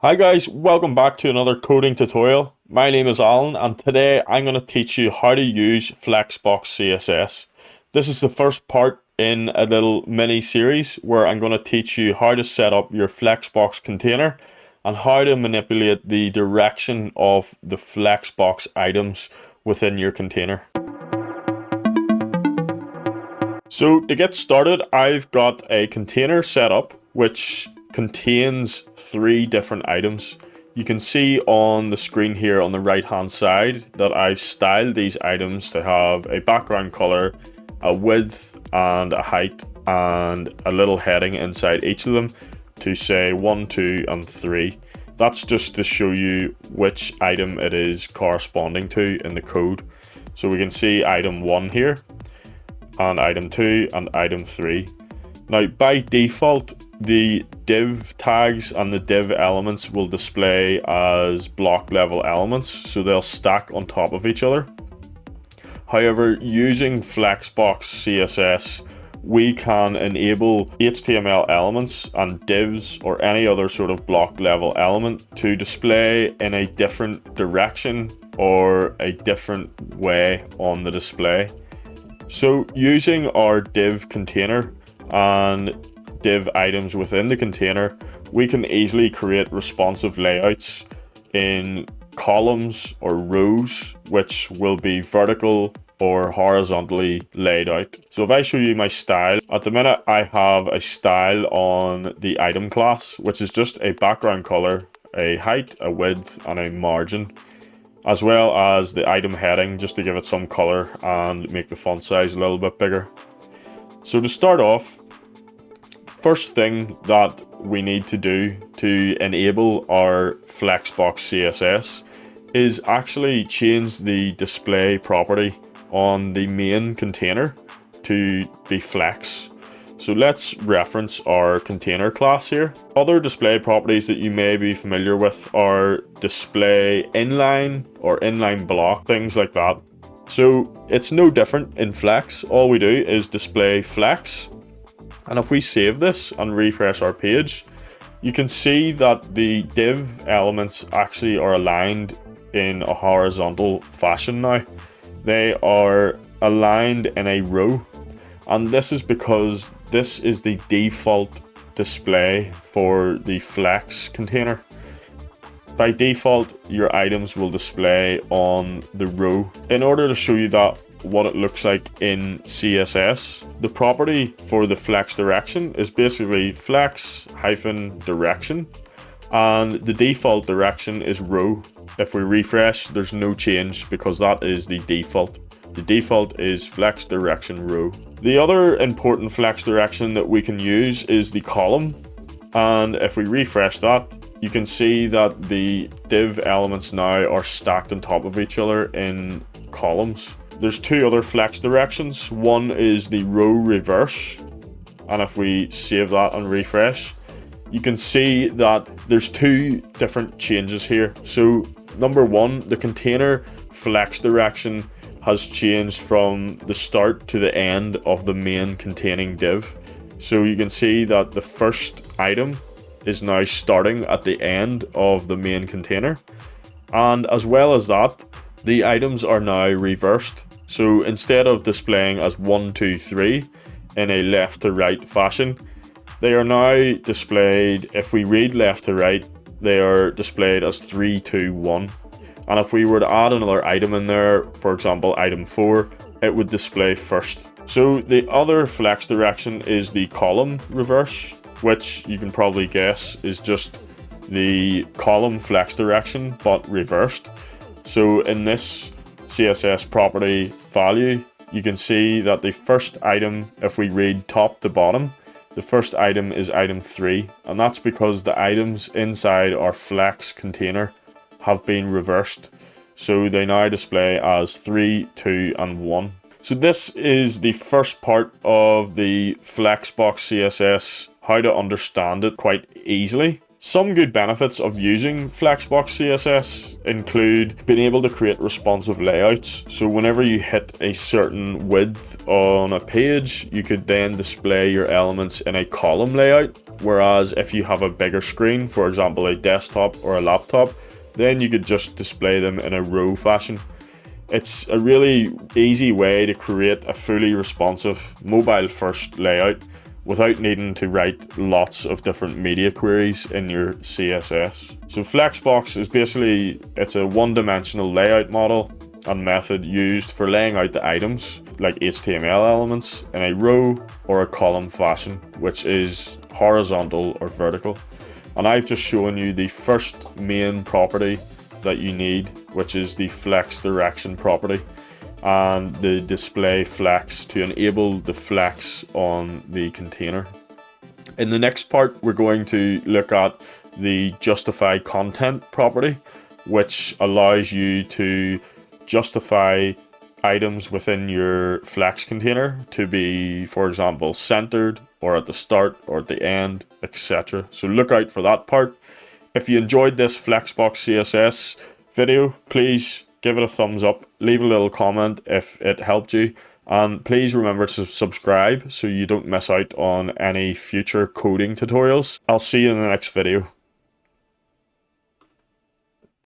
Hi guys, welcome back to another coding tutorial. My name is Alan and today I'm going to teach you how to use Flexbox CSS. This is the first part in a little mini series where I'm going to teach you how to set up your Flexbox container and how to manipulate the direction of the Flexbox items within your container. So to get started, I've got a container set up which contains three different items. You can see on the screen here on the right hand side that I've styled these items to have a background color, a width and a height, and a little heading inside each of them to say 1, 2 and 3. That's just to show you which item it is corresponding to in the code. So we can see item 1 here, and item 2 and item 3. Now by default the div tags and the div elements will display as block level elements, so they'll stack on top of each other. However, using Flexbox CSS we can enable HTML elements and divs or any other sort of block level element to display in a different direction or a different way on the display. So using our div container and div items within the container, we can easily create responsive layouts in columns or rows which will be vertical or horizontally laid out. So if I show you my style, at the minute I have a style on the item class which is just a background color, a height, a width and a margin, as well as the item heading just to give it some color and make the font size a little bit bigger. So to start off, first thing that we need to do to enable our Flexbox CSS is actually change the display property on the main container to be flex. So let's reference our container class here. Other display properties that you may be familiar with are display inline or inline block, things like that. So it's no different in Flex. All we do is display flex. And if we save this and refresh our page, you can see that the div elements actually are aligned in a horizontal fashion now. They are aligned in a row. And this is because this is the default display for the Flex container. By default, your items will display on the row. In order to show you that what it looks like in CSS, the property for the flex direction is basically flex-direction, and the default direction is row. If we refresh, there's no change because that is the default. The default is flex direction row. The other important flex direction that we can use is the column, and if we refresh that, you can see that the div elements now are stacked on top of each other in columns. There's two other flex directions. One is the row reverse, and if we save that and refresh, you can see that there's two different changes here. So number one, the container flex direction has changed from the start to the end of the main containing div. So you can see that the first item is now starting at the end of the main container, and as well as that, the items are now reversed. So instead of displaying as 1, 2, 3 in a left to right fashion, they are now displayed, if we read left to right, they are displayed as 3, 2, 1. And if we were to add another item in there, for example item 4, it would display first. So the other flex direction is the column reverse, which you can probably guess is just the column flex direction but reversed. So in this CSS property value, you can see that the first item, if we read top to bottom, the first item is item 3, and that's because the items inside our flex container have been reversed. So they now display as 3, 2 and 1. So this is the first part of the Flexbox CSS, how to understand it quite easily. Some good benefits of using Flexbox CSS include being able to create responsive layouts. So whenever you hit a certain width on a page, you could then display your elements in a column layout. Whereas if you have a bigger screen, for example a desktop or a laptop, then you could just display them in a row fashion. It's a really easy way to create a fully responsive mobile first layout without needing to write lots of different media queries in your CSS. So Flexbox is basically, it's a one-dimensional layout model and method used for laying out the items like HTML elements in a row or a column fashion, which is horizontal or vertical. And I've just shown you the first main property that you need, which is the flex direction property and the display flex to enable the flex on the container. In the next part, we're going to look at the justify content property, which allows you to justify items within your flex container to be, for example, centered or at the start or at the end, etc. So look out for that part. If you enjoyed this Flexbox CSS video, please give it a thumbs up, leave a little comment if it helped you, and please remember to subscribe so you don't miss out on any future coding tutorials. I'll see you in the next video.